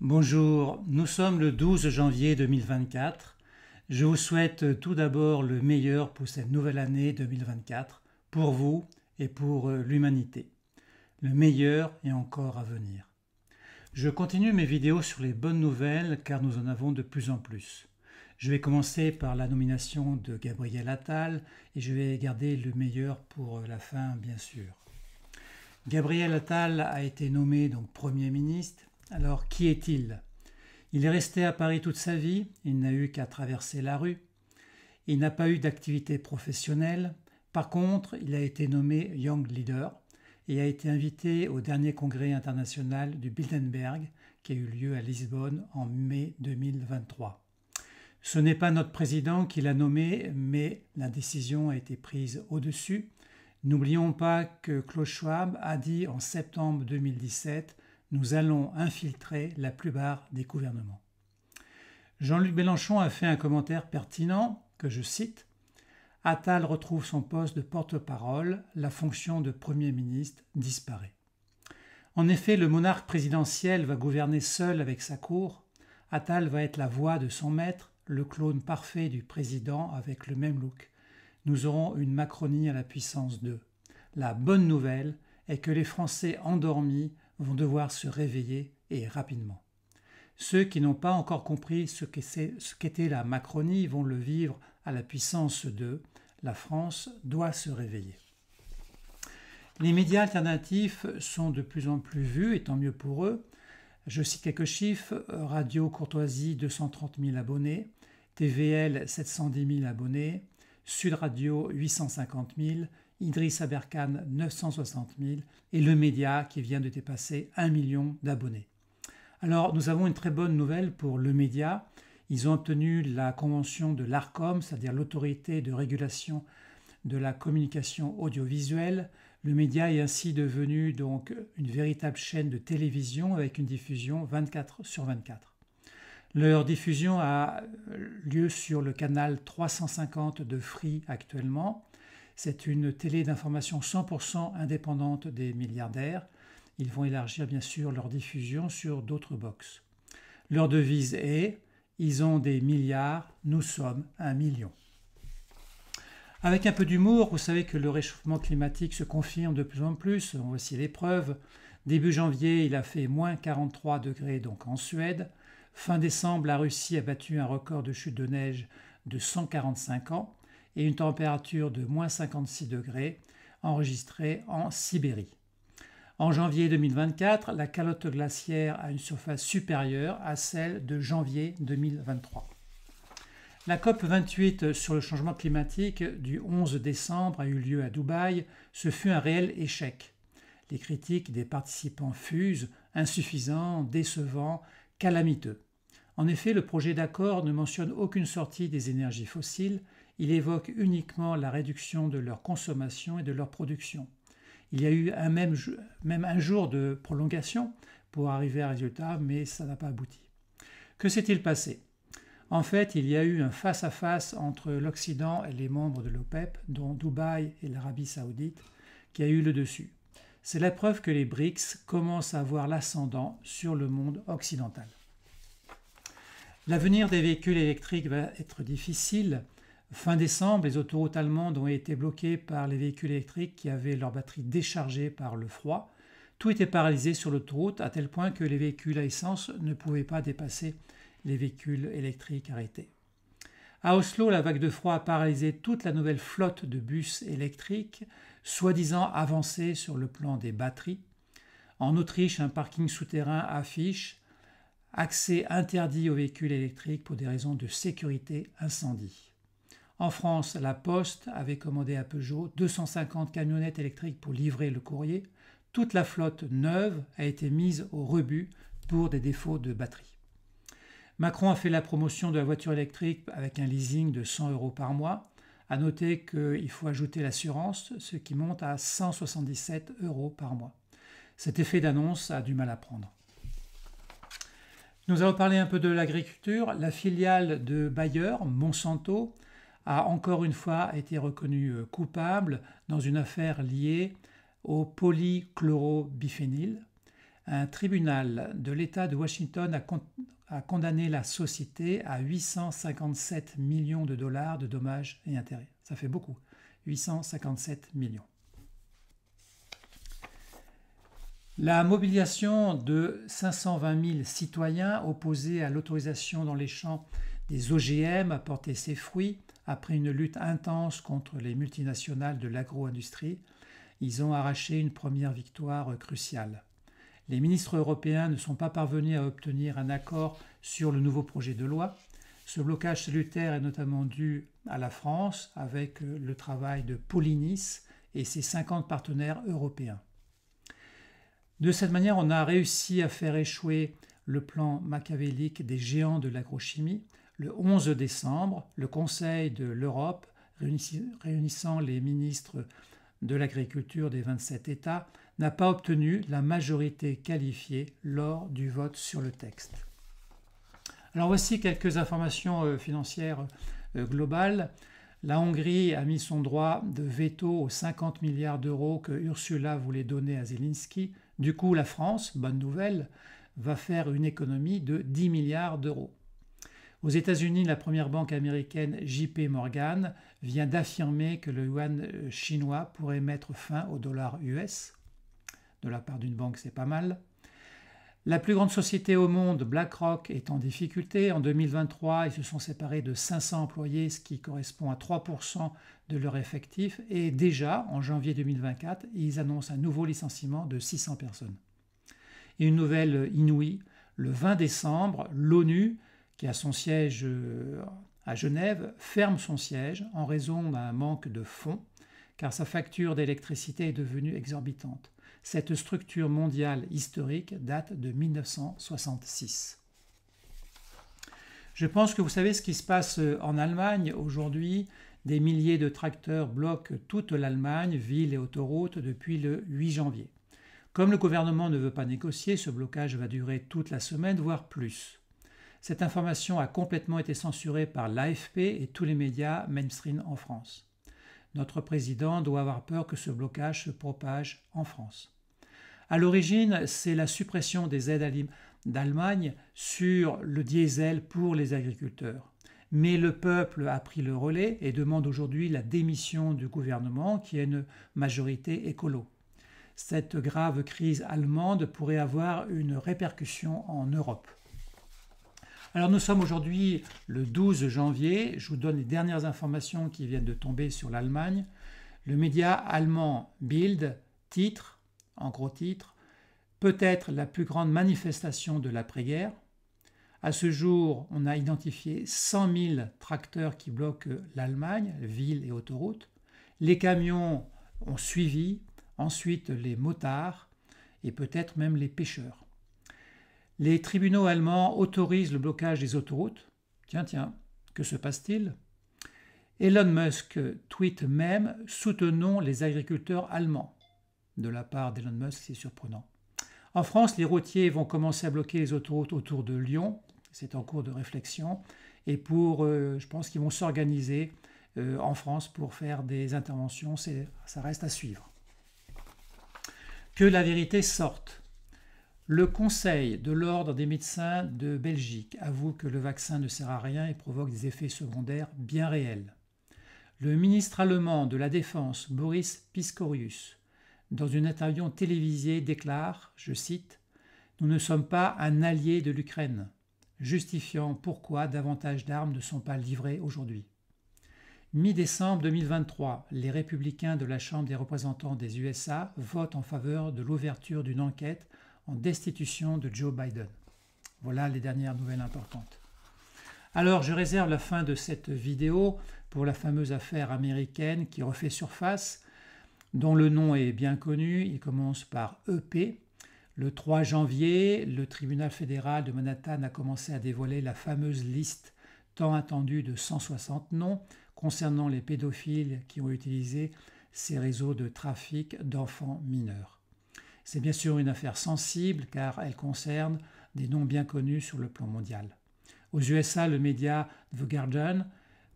Bonjour, nous sommes le 12 janvier 2024. Je vous souhaite tout d'abord le meilleur pour cette nouvelle année 2024, pour vous et pour l'humanité. Le meilleur est encore à venir. Je continue mes vidéos sur les bonnes nouvelles car nous en avons de plus en plus. Je vais commencer par la nomination de Gabriel Attal et je vais garder le meilleur pour la fin bien sûr. Gabriel Attal a été nommé donc Premier ministre. Alors, qui est-il? Il est resté à Paris toute sa vie, il n'a eu qu'à traverser la rue. Il n'a pas eu d'activité professionnelle. Par contre, il a été nommé Young Leader et a été invité au dernier congrès international du Bilderberg qui a eu lieu à Lisbonne en mai 2023. Ce n'est pas notre président qui l'a nommé, mais la décision a été prise au-dessus. N'oublions pas que Klaus Schwab a dit en septembre 2017 « Nous allons infiltrer la plupart des gouvernements ». Jean-Luc Mélenchon a fait un commentaire pertinent que je cite « Attal retrouve son poste de porte-parole, la fonction de Premier ministre disparaît ». En effet, le monarque présidentiel va gouverner seul avec sa cour. Attal va être la voix de son maître, le clone parfait du président avec le même look. Nous aurons une Macronie à la puissance 2. La bonne nouvelle est que les Français endormis vont devoir se réveiller et rapidement. Ceux qui n'ont pas encore compris ce qu'était la Macronie vont le vivre à la puissance 2. La France doit se réveiller. Les médias alternatifs sont de plus en plus vus et tant mieux pour eux. Je cite quelques chiffres. Radio Courtoisie 230 000 abonnés, TVL 710 000 abonnés, Sud Radio 850 000, Idriss Aberkane 960 000 et Le Média qui vient de dépasser 1 million d'abonnés. Alors nous avons une très bonne nouvelle pour Le Média. Ils ont obtenu la convention de l'ARCOM, c'est-à-dire l'autorité de régulation de la communication audiovisuelle. Le Média est ainsi devenu donc une véritable chaîne de télévision avec une diffusion 24/24. Leur diffusion a lieu sur le canal 350 de Free actuellement. C'est une télé d'information 100% indépendante des milliardaires. Ils vont élargir bien sûr leur diffusion sur d'autres box. Leur devise est « Ils ont des milliards, nous sommes 1 million ». Avec un peu d'humour, vous savez que le réchauffement climatique se confirme de plus en plus. Voici les preuves. Début janvier, il a fait moins 43 degrés donc en Suède. Fin décembre, la Russie a battu un record de chute de neige de 145 ans et une température de moins 56 degrés enregistrée en Sibérie. En janvier 2024, la calotte glaciaire a une surface supérieure à celle de janvier 2023. La COP 28 sur le changement climatique du 11 décembre a eu lieu à Dubaï. Ce fut un réel échec. Les critiques des participants fusent, insuffisants, décevants, calamiteux. En effet, le projet d'accord ne mentionne aucune sortie des énergies fossiles, il évoque uniquement la réduction de leur consommation et de leur production. Il y a eu même un jour de prolongation pour arriver à un résultat, mais ça n'a pas abouti. Que s'est-il passé? En fait, il y a eu un face-à-face entre l'Occident et les membres de l'OPEP, dont Dubaï et l'Arabie Saoudite, qui a eu le dessus. C'est la preuve que les BRICS commencent à avoir l'ascendant sur le monde occidental. L'avenir des véhicules électriques va être difficile. Fin décembre, les autoroutes allemandes ont été bloquées par les véhicules électriques qui avaient leur batterie déchargée par le froid. Tout était paralysé sur l'autoroute à tel point que les véhicules à essence ne pouvaient pas dépasser les véhicules électriques arrêtés. À Oslo, la vague de froid a paralysé toute la nouvelle flotte de bus électriques, soi-disant avancée sur le plan des batteries. En Autriche, un parking souterrain affiche « Accès interdit aux véhicules électriques pour des raisons de sécurité incendie ». En France, la Poste avait commandé à Peugeot 250 camionnettes électriques pour livrer le courrier. Toute la flotte neuve a été mise au rebut pour des défauts de batterie. Macron a fait la promotion de la voiture électrique avec un leasing de 100 € par mois. À noter qu'il faut ajouter l'assurance, ce qui monte à 177 € par mois. Cet effet d'annonce a du mal à prendre. Nous allons parler un peu de l'agriculture. La filiale de Bayer, Monsanto, a encore une fois été reconnue coupable dans une affaire liée au polychlorobiphényle. Un tribunal de l'État de Washington a condamné la société à 857 millions de dollars de dommages et intérêts. Ça fait beaucoup, 857 millions. La mobilisation de 520 000 citoyens opposés à l'autorisation dans les champs des OGM a porté ses fruits après une lutte intense contre les multinationales de l'agro-industrie. Ils ont arraché une première victoire cruciale. Les ministres européens ne sont pas parvenus à obtenir un accord sur le nouveau projet de loi. Ce blocage salutaire est notamment dû à la France avec le travail de Polynice et ses 50 partenaires européens. De cette manière, on a réussi à faire échouer le plan machiavélique des géants de l'agrochimie. Le 11 décembre, le Conseil de l'Europe, réunissant les ministres de l'agriculture des 27 États, n'a pas obtenu la majorité qualifiée lors du vote sur le texte. Alors voici quelques informations financières globales. La Hongrie a mis son droit de veto aux 50 milliards d'euros que Ursula voulait donner à Zelensky. Du coup, la France, bonne nouvelle, va faire une économie de 10 milliards d'euros. Aux États-Unis, la première banque américaine JP Morgan vient d'affirmer que le yuan chinois pourrait mettre fin au dollar US. De la part d'une banque, c'est pas mal. La plus grande société au monde, BlackRock, est en difficulté. En 2023, ils se sont séparés de 500 employés, ce qui correspond à 3% de leur effectif. Et déjà, en janvier 2024, ils annoncent un nouveau licenciement de 600 personnes. Et une nouvelle inouïe, le 20 décembre, l'ONU, qui a son siège à Genève, ferme son siège en raison d'un manque de fonds, car sa facture d'électricité est devenue exorbitante. Cette structure mondiale historique date de 1966. Je pense que vous savez ce qui se passe en Allemagne aujourd'hui. Des milliers de tracteurs bloquent toute l'Allemagne, villes et autoroutes, depuis le 8 janvier. Comme le gouvernement ne veut pas négocier, ce blocage va durer toute la semaine, voire plus. Cette information a complètement été censurée par l'AFP et tous les médias mainstream en France. Notre président doit avoir peur que ce blocage se propage en France. À l'origine, c'est la suppression des aides d'Allemagne sur le diesel pour les agriculteurs. Mais le peuple a pris le relais et demande aujourd'hui la démission du gouvernement qui a une majorité écolo. Cette grave crise allemande pourrait avoir une répercussion en Europe. Alors nous sommes aujourd'hui le 12 janvier, je vous donne les dernières informations qui viennent de tomber sur l'Allemagne. Le média allemand Bild titre, en gros titre, peut-être la plus grande manifestation de l'après-guerre. À ce jour, on a identifié 100 000 tracteurs qui bloquent l'Allemagne, villes et autoroutes. Les camions ont suivi, ensuite les motards et peut-être même les pêcheurs. Les tribunaux allemands autorisent le blocage des autoroutes. Tiens, que se passe-t-il? Elon Musk tweet même « Soutenons les agriculteurs allemands ». De la part d'Elon Musk, c'est surprenant. En France, les routiers vont commencer à bloquer les autoroutes autour de Lyon. C'est en cours de réflexion. Et je pense qu'ils vont s'organiser en France pour faire des interventions. Ça reste à suivre. Que la vérité sorte. Le Conseil de l'Ordre des médecins de Belgique avoue que le vaccin ne sert à rien et provoque des effets secondaires bien réels. Le ministre allemand de la Défense, Boris Pistorius, dans une interview télévisée, déclare, je cite, « Nous ne sommes pas un allié de l'Ukraine », justifiant pourquoi davantage d'armes ne sont pas livrées aujourd'hui. Mi-décembre 2023, les républicains de la Chambre des représentants des USA votent en faveur de l'ouverture d'une enquête en destitution de Joe Biden. Voilà les dernières nouvelles importantes. Alors, je réserve la fin de cette vidéo pour la fameuse affaire américaine qui refait surface, dont le nom est bien connu, il commence par EP. Le 3 janvier, le tribunal fédéral de Manhattan a commencé à dévoiler la fameuse liste tant attendue de 160 noms concernant les pédophiles qui ont utilisé ces réseaux de trafic d'enfants mineurs. C'est bien sûr une affaire sensible car elle concerne des noms bien connus sur le plan mondial. Aux USA, le média The Guardian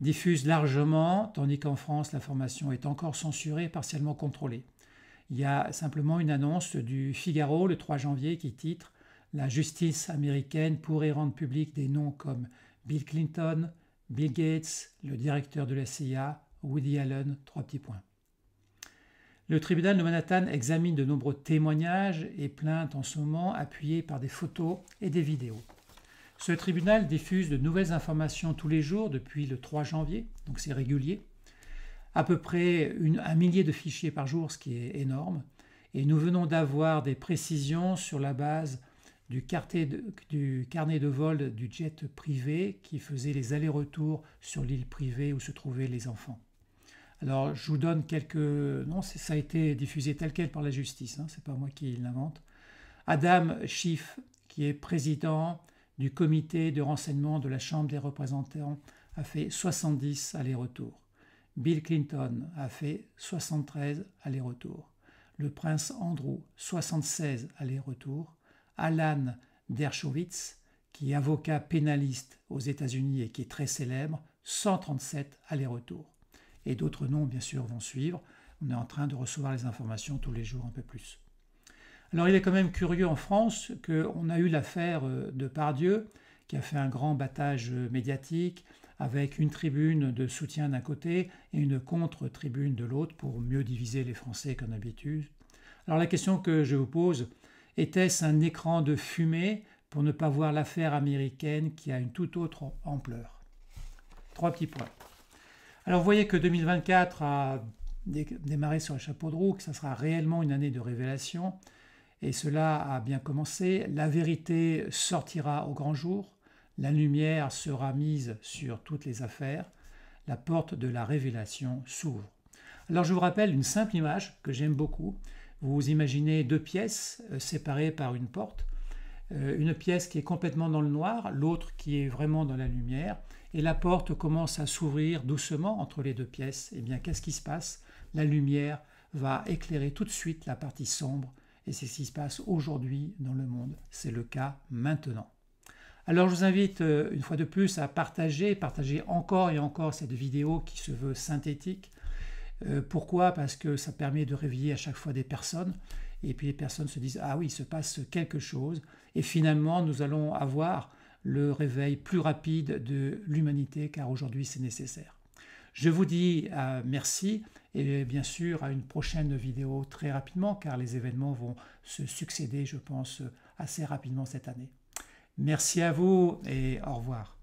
diffuse largement, tandis qu'en France, l'information est encore censurée, partiellement contrôlée. Il y a simplement une annonce du Figaro le 3 janvier qui titre « La justice américaine pourrait rendre public des noms comme Bill Clinton, Bill Gates, le directeur de la CIA, Woody Allen, ». Le tribunal de Manhattan examine de nombreux témoignages et plaintes en ce moment appuyés par des photos et des vidéos. Ce tribunal diffuse de nouvelles informations tous les jours depuis le 3 janvier, donc c'est régulier. À peu près 1 millier de fichiers par jour, ce qui est énorme. Et nous venons d'avoir des précisions sur la base du carnet de vol du jet privé qui faisait les allers-retours sur l'île privée où se trouvaient les enfants. Alors, je vous donne quelques... Non, ça a été diffusé tel quel par la justice, hein, c'est pas moi qui l'invente. Adam Schiff, qui est président du comité de renseignement de la Chambre des représentants, a fait 70 allers-retours. Bill Clinton a fait 73 allers-retours. Le prince Andrew, 76 allers-retours. Alan Dershowitz, qui est avocat pénaliste aux États-Unis et qui est très célèbre, 137 allers-retours. Et d'autres noms, bien sûr, vont suivre. On est en train de recevoir les informations tous les jours un peu plus. Alors, il est quand même curieux en France qu'on a eu l'affaire de Pardieu, qui a fait un grand battage médiatique, avec une tribune de soutien d'un côté et une contre-tribune de l'autre pour mieux diviser les Français comme d'habitude. Alors la question que je vous pose, était-ce un écran de fumée pour ne pas voir l'affaire américaine qui a une toute autre ampleur? 3 petits points. Alors vous voyez que 2024 a démarré sur le chapeau de roue, que ça sera réellement une année de révélation, et cela a bien commencé. La vérité sortira au grand jour. La lumière sera mise sur toutes les affaires. La porte de la révélation s'ouvre. Alors je vous rappelle une simple image que j'aime beaucoup. Vous imaginez 2 pièces séparées par une porte. Une pièce qui est complètement dans le noir, l'autre qui est vraiment dans la lumière. Et la porte commence à s'ouvrir doucement entre les 2 pièces. Eh bien, qu'est-ce qui se passe? La lumière va éclairer tout de suite la partie sombre. Et c'est ce qui se passe aujourd'hui dans le monde. C'est le cas maintenant. Alors je vous invite une fois de plus à partager encore et encore cette vidéo qui se veut synthétique. Pourquoi? Parce que ça permet de réveiller à chaque fois des personnes. Et puis les personnes se disent « Ah oui, il se passe quelque chose ». Et finalement, nous allons avoir le réveil plus rapide de l'humanité, car aujourd'hui c'est nécessaire. Je vous dis merci et bien sûr à une prochaine vidéo très rapidement, car les événements vont se succéder, je pense, assez rapidement cette année. Merci à vous et au revoir.